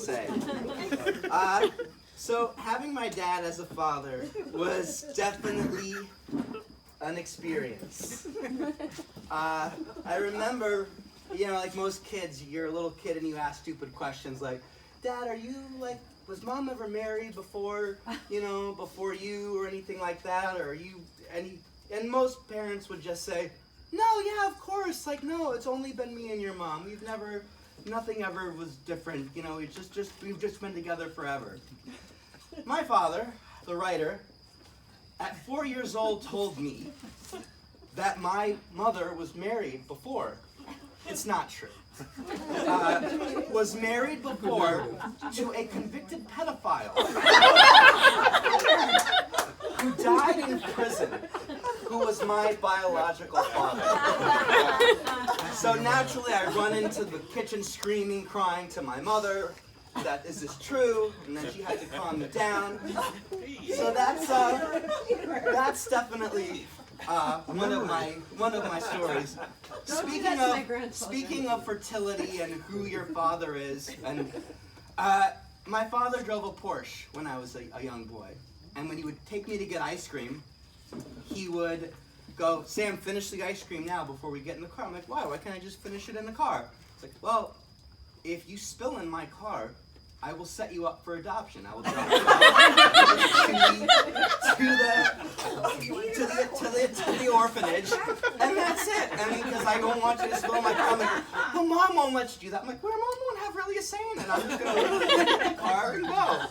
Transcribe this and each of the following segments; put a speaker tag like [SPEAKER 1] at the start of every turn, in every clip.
[SPEAKER 1] say. So having my dad as a father was definitely an experience. I remember, like most kids, you're a little kid and you ask stupid questions like, Dad, was Mom ever married before you or anything like that? Or are you, and most parents would just say, no, yeah, of course, no, it's only been me and your mom. Nothing ever was different, we've just been together forever. My father, the writer, at 4 years old told me that my mother was married before. It's not true. Was married before to a convicted pedophile who died in prison, who was my biological father. So naturally I run into the kitchen screaming, crying to my mother that is this true, and then she had to calm me down. So that's definitely one of my stories. Speaking of fertility and who your father is, and my father drove a Porsche when I was a young boy, and when he would take me to get ice cream, he would go, Sam, finish the ice cream now before we get in the car. I'm like, why? Why can't I just finish it in the car? It's like, well, if you spill in my car, I will set you up for adoption. I will drop you to the orphanage, and that's it. Because I don't want you to spill in my car. I'm like, well, Mom won't let you do that. I'm like, well, Mom won't have really a say in it. I'm just going to get in the car and go.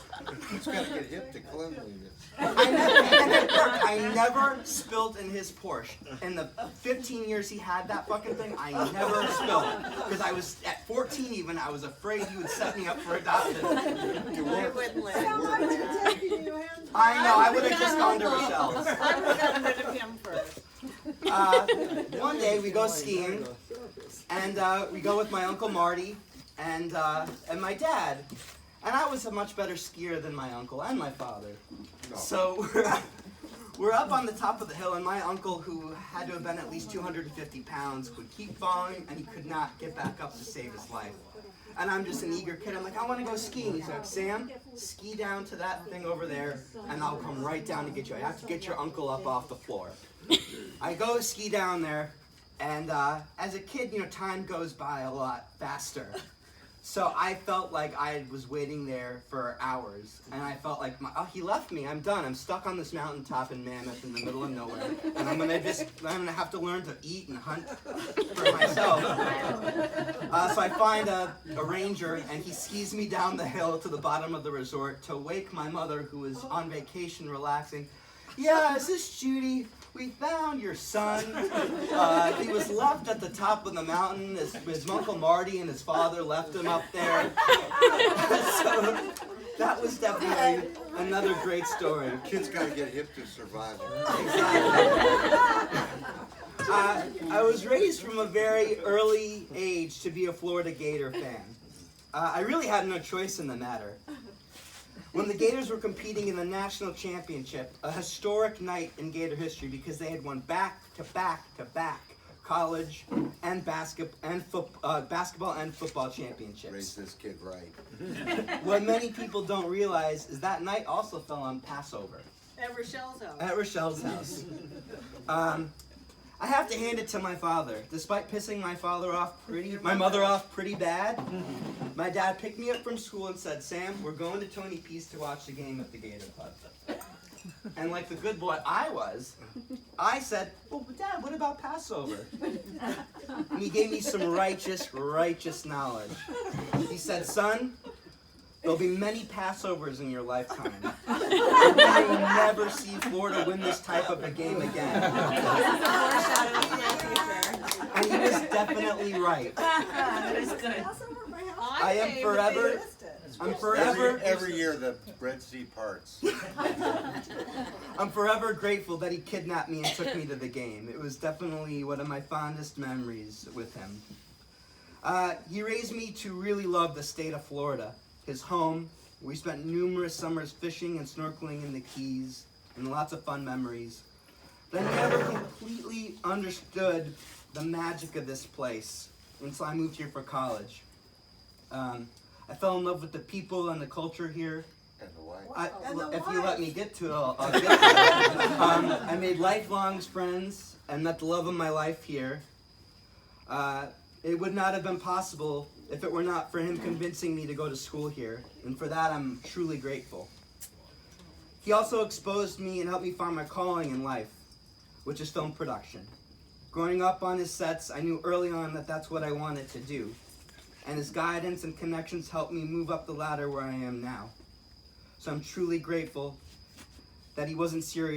[SPEAKER 2] He's got to get hip to cleanliness.
[SPEAKER 1] I never spilled in his Porsche. In the 15 years he had that fucking thing, I never spilled. Because I was, at 14 even, I was afraid he would set me up for adoption.
[SPEAKER 2] You wouldn't let him work.
[SPEAKER 1] I know, I would have just gone to Rochelle's.
[SPEAKER 3] I would have gotten rid of him first.
[SPEAKER 1] One day we go skiing, and we go with my Uncle Marty and my dad. And I was a much better skier than my uncle and my father. So we're up on the top of the hill, and my uncle, who had to have been at least 250 pounds, would keep falling, and he could not get back up to save his life. And I'm just an eager kid. I'm like, I want to go skiing. He's like, Sam, ski down to that thing over there, and I'll come right down to get you. I have to get your uncle up off the floor. I go ski down there, and as a kid, time goes by a lot faster. So I felt like I was waiting there for hours, and I felt like, he left me, I'm done. I'm stuck on this mountaintop in Mammoth in the middle of nowhere, and I'm gonna have to learn to eat and hunt for myself. So I find a ranger, and he skis me down the hill to the bottom of the resort to wake my mother, who was on vacation relaxing. Yeah, is this Judy? We found your son. He was left at the top of the mountain. His Uncle Marty and his father left him up there. So that was definitely another great story.
[SPEAKER 2] Kids got to get hip to survive.
[SPEAKER 1] Exactly. I was raised from a very early age to be a Florida Gator fan. I really had no choice in the matter. When the Gators were competing in the national championship, a historic night in Gator history because they had won back-to-back college and basketball and football championships.
[SPEAKER 2] Raise this kid right.
[SPEAKER 1] What many people don't realize is that night also fell on Passover.
[SPEAKER 3] At Rochelle's house.
[SPEAKER 1] At Rochelle's house. I have to hand it to my father. Despite pissing my mother off pretty bad, my dad picked me up from school and said, Sam, we're going to Tony P's to watch the game at the Gator Club. And like the good boy I was, I said, well, Dad, what about Passover? And he gave me some righteous knowledge. He said, son, there'll be many Passovers in your lifetime. You may never see Florida win this type of a game again. And he was definitely right.
[SPEAKER 3] That is good.
[SPEAKER 1] I am forever.
[SPEAKER 2] Every year the Red Sea parts.
[SPEAKER 1] I'm forever grateful that he kidnapped me and took me to the game. It was definitely one of my fondest memories with him. He raised me to really love the state of Florida, his home. We spent numerous summers fishing and snorkeling in the Keys, and lots of fun memories. But I never completely understood the magic of this place until I moved here for college. I fell in love with the people and the culture here.
[SPEAKER 2] And the wife.
[SPEAKER 1] If you let me get to it, I'll get to it. I made lifelong friends and met the love of my life here. It would not have been possible if it were not for him convincing me to go to school here, and for that I'm truly grateful. He also exposed me and helped me find my calling in life, which is film production. Growing up on his sets, I knew early on that that's what I wanted to do, and his guidance and connections helped me move up the ladder where I am now. So I'm truly grateful that he wasn't serious